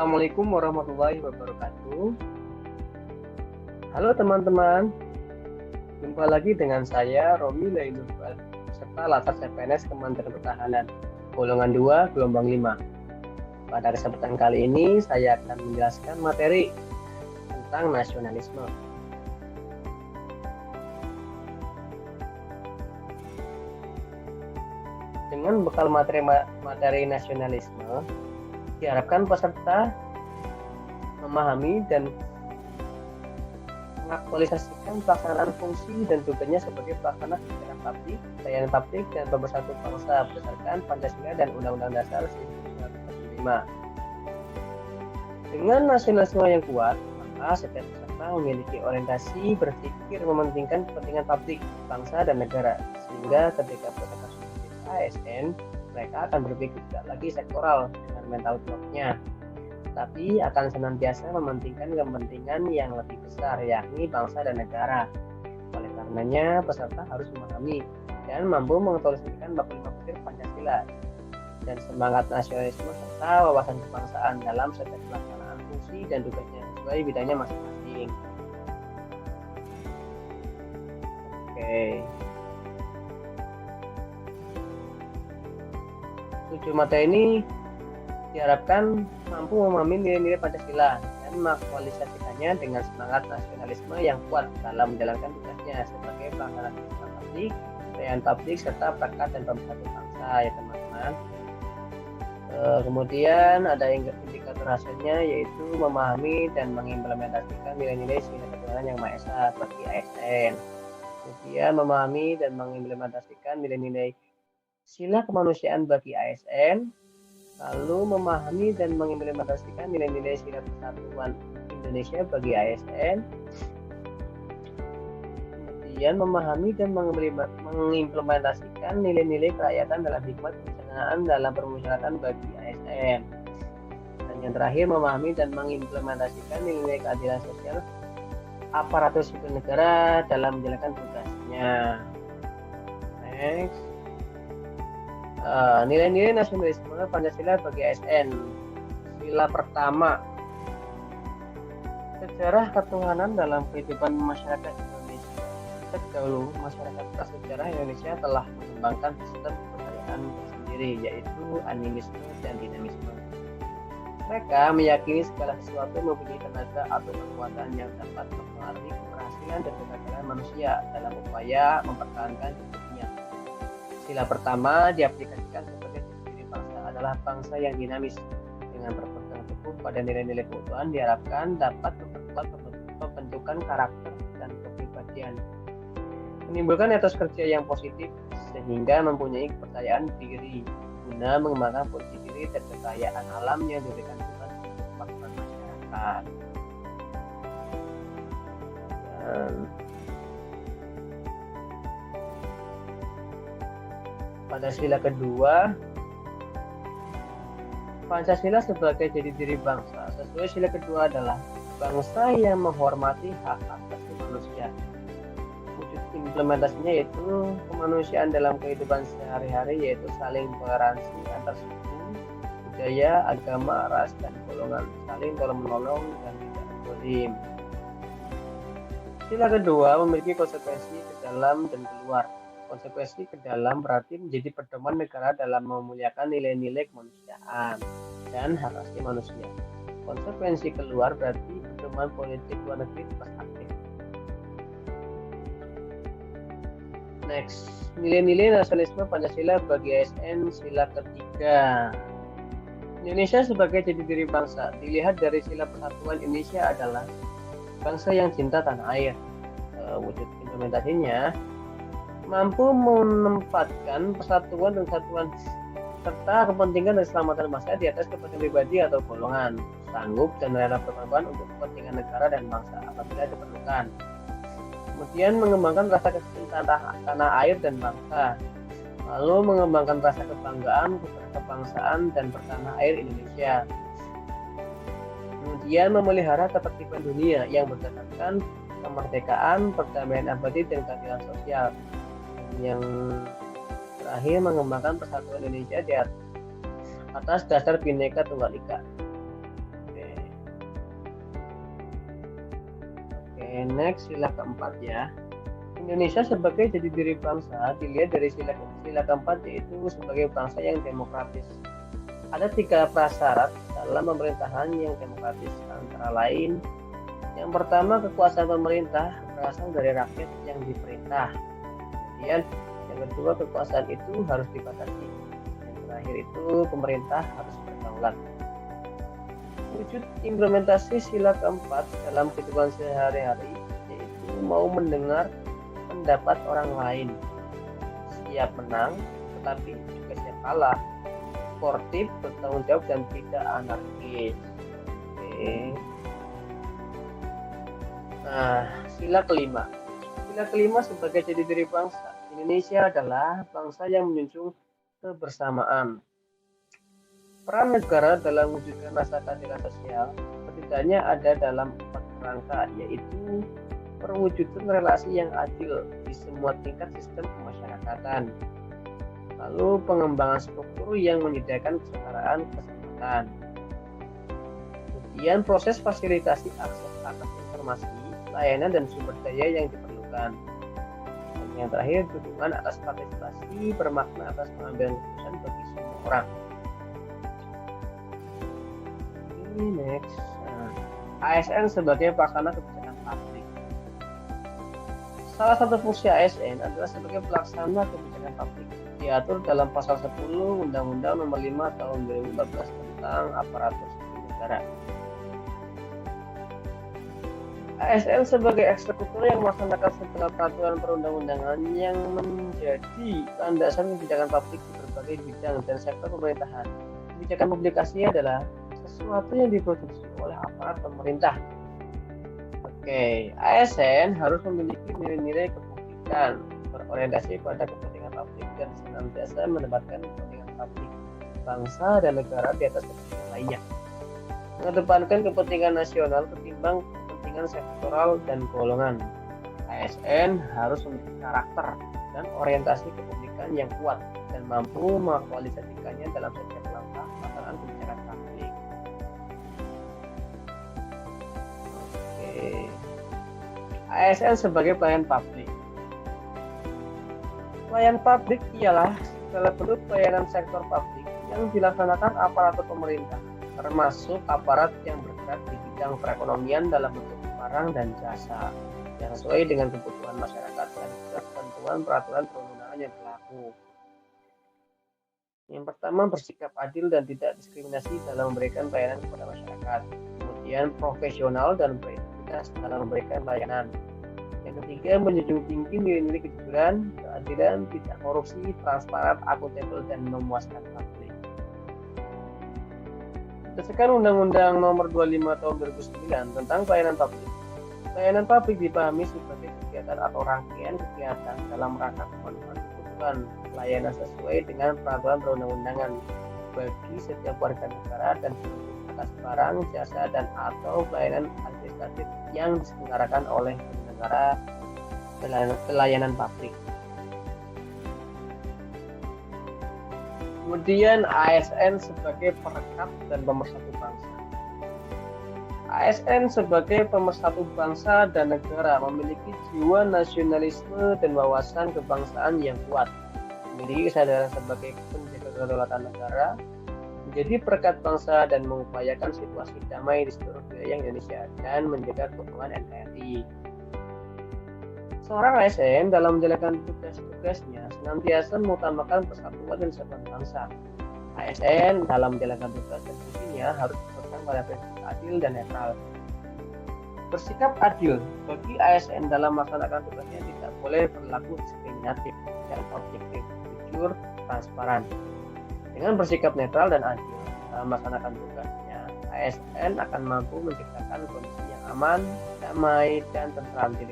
Assalamualaikum warahmatullahi wabarakatuh. Halo teman-teman, jumpa lagi dengan saya Romi Lainur serta Latar CPNS Kementerian Pertahanan, golongan 2, gelombang 5. Pada kesempatan kali ini saya akan menjelaskan materi tentang nasionalisme. Dengan bekal materi nasionalisme, diharapkan peserta memahami dan mengaktualisasikan pelaksanaan fungsi dan tugasnya sebagai pelaksana kebijakan publik, pelayanan publik, dan pemersatu bangsa berdasarkan Pancasila dan Undang-Undang Dasar 1945. Dengan nasionalisme yang kuat, maka setiap peserta memiliki orientasi berpikir mementingkan kepentingan publik, bangsa, dan negara, sehingga ketika peserta sudah ASN, mereka akan berpikir tidak lagi sektoral dengan mental blocknya, tapi akan senantiasa mementingkan kepentingan yang lebih besar, yakni bangsa dan negara. Oleh karenanya, peserta harus memahami dan mampu mengaktualisasikan 45 butir Pancasila dan semangat nasionalisme serta wawasan kebangsaan dalam setiap pelaksanaan fungsi dan tugasnya sesuai bidangnya masing-masing. Oke. Tujuh materi ini diharapkan mampu memahami nilai-nilai Pancasila dan mengaktualisasikannya dengan semangat nasionalisme yang kuat dalam menjalankan tugasnya sebagai pelaksana kebijakan publik, pelayanan publik, serta perkat dan pemersatu bangsa, ya teman-teman. Kemudian ada indikator hasilnya, yaitu memahami dan mengimplementasikan nilai-nilai Sila Ketuhanan Yang Maha Esa bagi ASN. Kemudian memahami dan mengimplementasikan nilai-nilai Sila Kemanusiaan bagi ASN, lalu memahami dan mengimplementasikan nilai-nilai Sila Persatuan Indonesia bagi ASN, kemudian memahami dan mengimplementasikan nilai-nilai kerakyatan dalam hikmat kebijaksanaan dalam permusyawaratan bagi ASN, dan yang terakhir memahami dan mengimplementasikan nilai-nilai keadilan sosial aparatur sipil negara dalam menjalankan tugasnya. Next. Nilai-nilai nasionalisme Pancasila bagi ASN. Sila pertama, sejarah ketuhanan dalam kehidupan masyarakat Indonesia. Sejak dahulu, masyarakat prasejarah Indonesia telah mengembangkan sistem kepercayaan tersendiri, yaitu animisme dan dinamisme. Mereka meyakini segala sesuatu mempunyai tenaga atau kekuatan yang dapat mempengaruhi keberhasilan dan kegagalan manusia dalam upaya mempertahankan hidupnya. Sila pertama diaplikasikan sebagai diri bangsa adalah bangsa yang dinamis. Dengan berpegang teguh pada nilai-nilai keutuhan diharapkan dapat memperkuat pembentukan karakter dan kepribadian, menimbulkan etos kerja yang positif sehingga mempunyai kepercayaan diri guna mengembangkan potensi diri dan kekayaan alam yang diberikan Tuhan untuk kemakmuran masyarakat. Dan pada sila kedua, Pancasila sebagai jati diri bangsa. Sesuai sila kedua adalah bangsa yang menghormati hak asasi manusia. Wujud implementasinya yaitu kemanusiaan dalam kehidupan sehari-hari, yaitu saling toleransi antar suku, budaya, agama, ras, dan golongan, saling tolong-menolong dan tidak zalim. Sila kedua memiliki konsekuensi ke dalam dan keluar. Konsekuensi ke dalam berarti menjadi pedoman negara dalam memuliakan nilai-nilai kemanusiaan dan hak asasi manusia. Konsekuensi keluar berarti pedoman politik luar negeri plus aktif. Next, nilai-nilai nasionalisme Pancasila bagi ASN. Sila ketiga, Indonesia sebagai jati diri bangsa. Dilihat dari sila persatuan Indonesia adalah bangsa yang cinta tanah air. Wujud implementasinya mampu menempatkan persatuan dan kesatuan serta kepentingan dan keselamatan masyarakat di atas kepentingan pribadi atau golongan, sanggup dan rela berkorban untuk kepentingan negara dan bangsa apabila diperlukan. Kemudian mengembangkan rasa kecintaan tanah air dan bangsa, lalu mengembangkan rasa kebanggaan, kebangsaan dan bertanah air Indonesia. Kemudian memelihara ketertiban dunia yang berdasarkan kemerdekaan, perdamaian abadi dan keadilan sosial. Yang terakhir mengembangkan persatuan Indonesia di atas dasar Bhinneka Tunggal Ika. next sila keempat ya. Indonesia sebagai jati diri bangsa dilihat dari sila keempat, yaitu sebagai bangsa yang demokratis. Ada 3 prasyarat dalam pemerintahan yang demokratis, antara lain yang pertama, kekuasaan pemerintah berasal dari rakyat yang diperintah. Kemudian yang kedua, kekuasaan itu harus dibatasi. Yang terakhir itu, pemerintah harus berdaulat. Wujud implementasi sila keempat dalam kehidupan sehari-hari yaitu mau mendengar pendapat orang lain, siap menang tetapi juga siap kalah, sportif, bertanggung jawab, dan tidak anarkis. Oke. Nah, sila kelima sebagai jati diri bangsa. Indonesia adalah bangsa yang menjunjung kebersamaan. Peran negara dalam mewujudkan rasa keadilan sosial setidaknya ada dalam 4 kerangka, yaitu perwujudan relasi yang adil di semua tingkat sistem kemasyarakatan, lalu pengembangan struktur yang menyediakan kesetaraan kesempatan, kemudian proses fasilitasi akses atas informasi, layanan, dan sumber daya yang diperlukan, dan yang terakhir dukungan atas partisipasi bermakna atas pengambilan keputusan bagi semua orang. Next, ASN sebagai pelaksana kebijakan publik. Salah satu fungsi ASN adalah sebagai pelaksana kebijakan publik, diatur dalam pasal 10 Undang-Undang Nomor 5 Tahun 2014 tentang aparatur sipil negara. ASN sebagai eksekutor yang melaksanakan segala peraturan perundang-undangan yang menjadi landasan kebijakan publik di berbagai bidang dan sektor pemerintahan. Kebijakan publikasi adalah sesuatu yang diproduksi oleh aparat pemerintah. Oke, ASN harus memiliki nilai-nilai kepublikan, berorientasi pada kepentingan publik, dan senantiasa menempatkan kepentingan publik, bangsa, dan negara di atas kepentingan lainnya. Mengedepankan kepentingan nasional ketimbang kepentingan sektoral dan golongan. ASN harus memiliki karakter dan orientasi kepublikan yang kuat dan mampu mengaktualisasikannya dalam setiap langkah pelaksanaan kebijakan publik. ASN sebagai pelayan publik. Pelayan publik ialah segala bentuk pelayanan sektor publik yang dilaksanakan aparatur pemerintah, termasuk aparat yang bergerak di bidang perekonomian dalam bentuk barang dan jasa, yang sesuai dengan kebutuhan masyarakat dan ketentuan peraturan perundang-undangan yang berlaku. Yang pertama, bersikap adil dan tidak diskriminasi dalam memberikan pelayanan kepada masyarakat. Kemudian, profesional dan berintegritas dalam memberikan layanan. Yang ketiga, menjunjung tinggi nilai-nilai kejujuran, keadilan, tidak korupsi, transparan, akuntabel, dan memuaskan publik. Berdasarkan Undang-Undang Nomor 25 Tahun 2009 tentang pelayanan publik. Pelayanan publik dipahami sebagai kegiatan atau rangkaian kegiatan dalam rangka pemenuhan kebutuhan pelayanan sesuai dengan peraturan perundang-undangan bagi setiap warga negara dan atas barang, jasa, dan atau pelayanan administratif yang diselenggarakan oleh penyelenggara pelayanan publik. Kemudian ASN sebagai perekat dan pemersatu bangsa. ASN sebagai pemersatu bangsa dan negara memiliki jiwa nasionalisme dan wawasan kebangsaan yang kuat, memiliki kesadaran sebagai penjaga kedaulatan negara, menjadi perekat bangsa dan mengupayakan situasi damai di seluruh wilayah Indonesia dan menjaga keutuhan NKRI. Seorang ASN dalam menjalankan tugas-tugasnya senantiasa mengutamakan persatuan dan kesatuan bangsa. ASN dalam menjalankan tugas dan fungsinya harus berpegang pada prinsip adil dan netral. Bersikap adil bagi ASN dalam melaksanakan tugasnya tidak boleh berlaku diskriminatif dan objektif, jujur, transparan. Dengan bersikap netral dan adil dalam melaksanakan tugasnya, ASN akan mampu menciptakan kondisi yang aman, damai, dan tentram di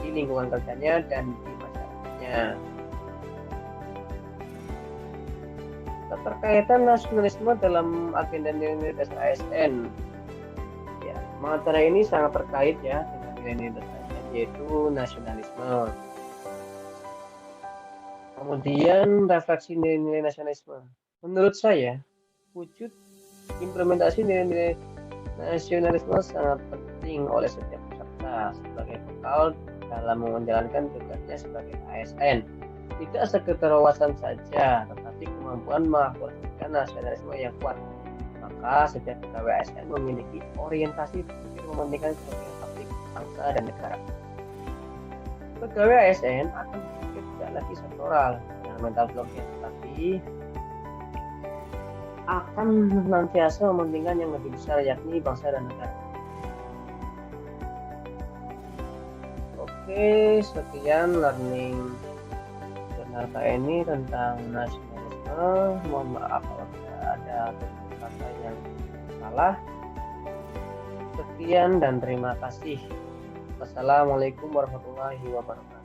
lingkungan kerjanya dan di masyarakatnya. Keterkaitan nasionalisme dalam agenda nilai-nilai dasar ASN. Ya, materi ini sangat terkait ya dengan nilai-nilai dasar ASN, yaitu nasionalisme. Kemudian refleksi nilai-nilai nasionalisme. Menurut saya, wujud implementasi nilai-nilai nasionalisme sangat penting oleh setiap peserta. Sebagai akal dalam menjalankan tugasnya sebagai ASN. Tidak sekedar wawasan saja, tetapi kemampuan mengakomodir nasionalisme yang kuat. Maka setiap pegawai ASN memiliki orientasi berpikir mementingkan kepentingan publik, bangsa, dan negara. Pegawai ASN akan berpikir tidak lagi sektoral dengan mental bloknya, tetapi akan senantiasa mementingkan yang lebih besar, yakni bangsa dan negara. Oke, sekian learning jurnal ini tentang nasionalisme. Mohon maaf kalau ada kata yang salah. Sekian dan terima kasih. Wassalamualaikum warahmatullahi wabarakatuh.